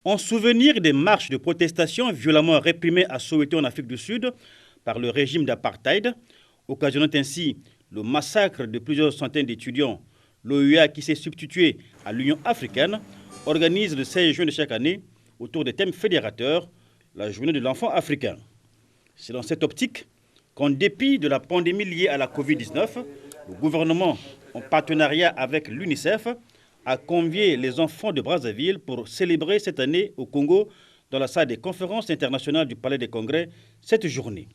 En souvenir des marches de protestation violemment réprimées à Soweto en Afrique du Sud par le régime d'apartheid, occasionnant ainsi le massacre de plusieurs centaines d'étudiants, l'OUA qui s'est substitué à l'Union africaine organise le 16 juin de chaque année, autour des thèmes fédérateurs, la journée de l'enfant africain. C'est dans cette optique qu'en dépit de la pandémie liée à la Covid-19, le gouvernement, en partenariat avec l'UNICEF, a convié les enfants de Brazzaville pour célébrer cette année au Congo, dans la salle des conférences internationales du Palais des Congrès, cette journée.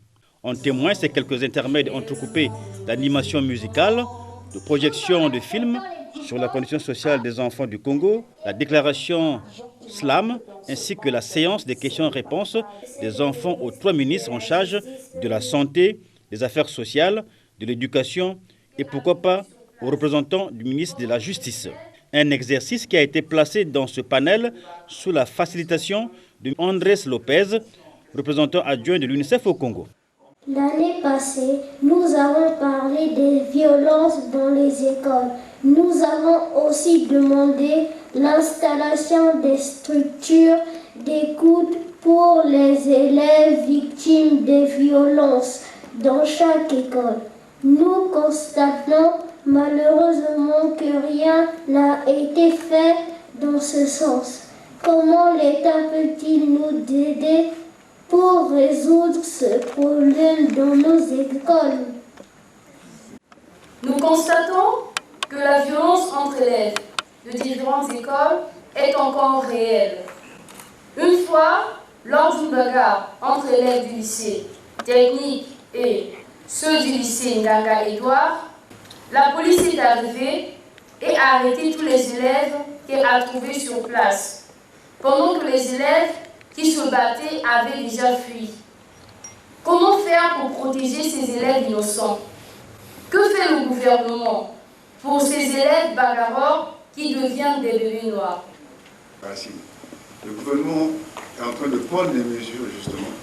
En témoignent ces quelques intermèdes entrecoupés d'animations musicales, de projections de films sur la condition sociale des enfants du Congo, la déclaration SLAM, ainsi que la séance des questions-réponses des enfants aux 3 ministres en charge de la santé, des affaires sociales, de l'éducation et pourquoi pas aux représentants du ministre de la Justice. Un exercice qui a été placé dans ce panel sous la facilitation de Andrés Lopez, représentant adjoint de l'UNICEF au Congo. L'année passée, nous avons parlé des violences dans les écoles. Nous avons aussi demandé l'installation des structures d'écoute pour les élèves victimes des violences dans chaque école. Nous constatons malheureusement que rien n'a été fait dans ce sens. Comment l'État peut-il nous aider pour résoudre ce problème dans nos écoles? Nous constatons que la violence entre élèves de différentes écoles est encore réelle. Une fois, lors d'une bagarre entre élèves du lycée technique et ceux du lycée Nganga-Édouard, la police est arrivée et a arrêté tous les élèves qu'elle a trouvés sur place, pendant que les élèves qui se battaient avaient déjà fui. Comment faire pour protéger ces élèves innocents? Que fait le gouvernement pour ces élèves bagarreurs qui deviennent des bébés noirs? Le gouvernement est en train de prendre des mesures justement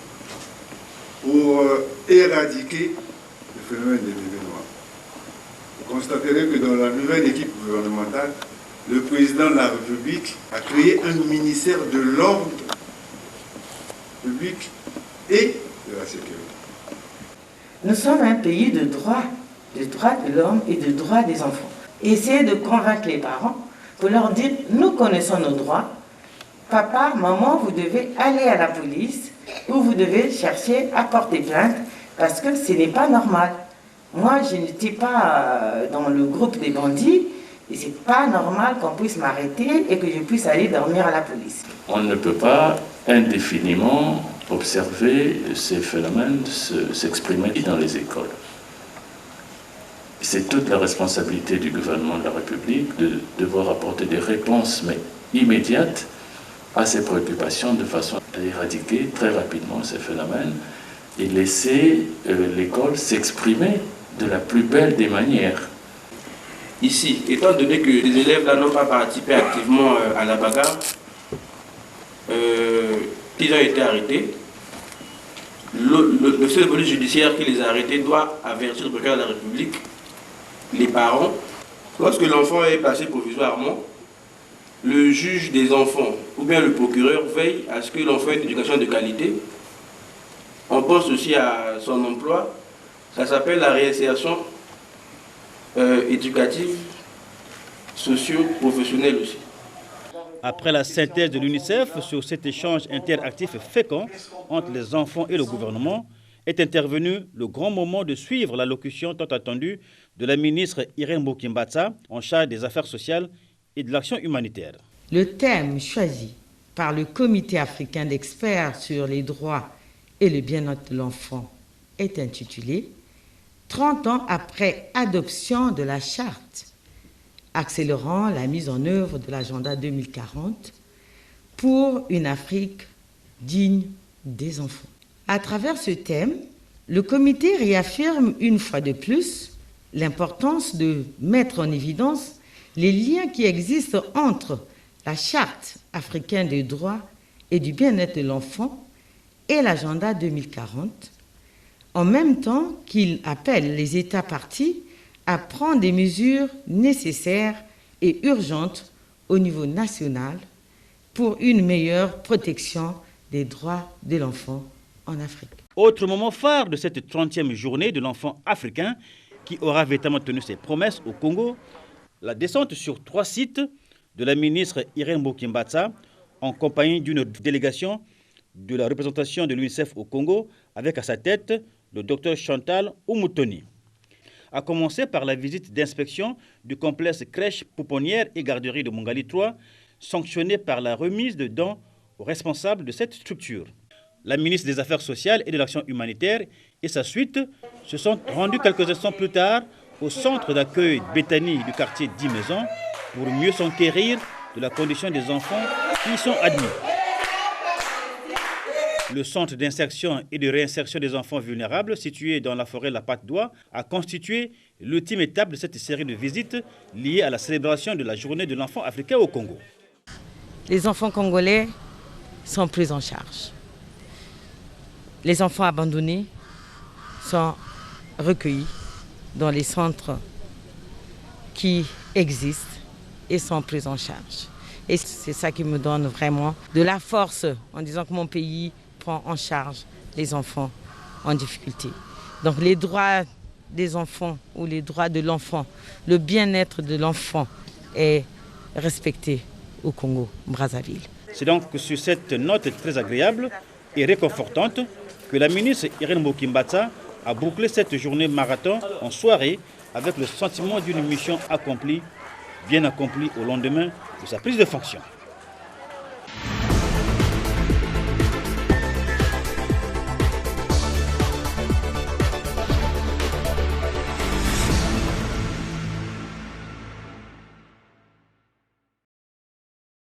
pour éradiquer le phénomène des bébés noirs. Vous constaterez que dans la nouvelle équipe gouvernementale, le président de la République a créé un ministère de l'ordre public et de la sécurité. Nous sommes un pays de droits de l'homme et de droits des enfants. Essayez de convaincre les parents pour leur dire, nous connaissons nos droits. Papa, maman, vous devez aller à la police ou vous devez chercher à porter plainte parce que ce n'est pas normal. Moi, je n'étais pas dans le groupe des bandits et c'est pas normal qu'on puisse m'arrêter et que je puisse aller dormir à la police. On ne peut pas indéfiniment observer ces phénomènes s'exprimer dans les écoles. C'est toute la responsabilité du gouvernement de la République de devoir apporter des réponses mais immédiates à ces préoccupations de façon à éradiquer très rapidement ces phénomènes et laisser l'école s'exprimer de la plus belle des manières. Ici, étant donné que les élèves là n'ont pas participé activement à la bagarre, ils ont été arrêtés. Le seul police judiciaire qui les a arrêtés doit avertir le procureur de la République, les parents. Lorsque l'enfant est placé provisoirement, le juge des enfants ou bien le procureur veille à ce que l'enfant ait une éducation de qualité. On pense aussi à son emploi. Ça s'appelle la réinsertion éducative, socio-professionnelle aussi. Après la synthèse de l'UNICEF sur cet échange interactif fécond entre les enfants et le gouvernement, est intervenu le grand moment de suivre l'allocution tant attendue de la ministre Irène Boukimbatsa en charge des affaires sociales et de l'action humanitaire. Le thème choisi par le Comité africain d'experts sur les droits et le bien-être de l'enfant est intitulé « 30 ans après adoption de la charte, accélérant la mise en œuvre de l'agenda 2040 pour une Afrique digne des enfants ». À travers ce thème, le comité réaffirme une fois de plus l'importance de mettre en évidence les liens qui existent entre la Charte africaine des droits et du bien-être de l'enfant et l'agenda 2040, en même temps qu'il appelle les États parties à prendre des mesures nécessaires et urgentes au niveau national pour une meilleure protection des droits de l'enfant en Afrique. Autre moment phare de cette 30e journée de l'enfant africain qui aura véritablement tenu ses promesses au Congo, la descente sur 3 sites de la ministre Irène Mbokimbatsa en compagnie d'une délégation de la représentation de l'UNICEF au Congo avec à sa tête le Dr Chantal Oumutoni. A commencer par la visite d'inspection du complexe crèche, pouponnière et garderie de Mongali 3, sanctionnée par la remise de dons aux responsables de cette structure. La ministre des Affaires sociales et de l'Action humanitaire et sa suite se sont rendus quelques instants plus tard au centre d'accueil Béthanie du quartier 10 Maisons pour mieux s'enquérir de la condition des enfants qui y sont admis. Le centre d'insertion et de réinsertion des enfants vulnérables, situé dans la forêt La Patte d'Oie, a constitué l'ultime étape de cette série de visites liées à la célébration de la journée de l'enfant africain au Congo. Les enfants congolais sont pris en charge. Les enfants abandonnés sont recueillis dans les centres qui existent et sont pris en charge. Et c'est ça qui me donne vraiment de la force en disant que mon pays prend en charge les enfants en difficulté. Donc les droits des enfants ou les droits de l'enfant, le bien-être de l'enfant est respecté au Congo-Brazzaville. C'est donc sur cette note très agréable et réconfortante que la ministre Irène Mbokimbatsa a bouclé cette journée marathon en soirée avec le sentiment d'une mission accomplie, bien accomplie au lendemain de sa prise de fonction.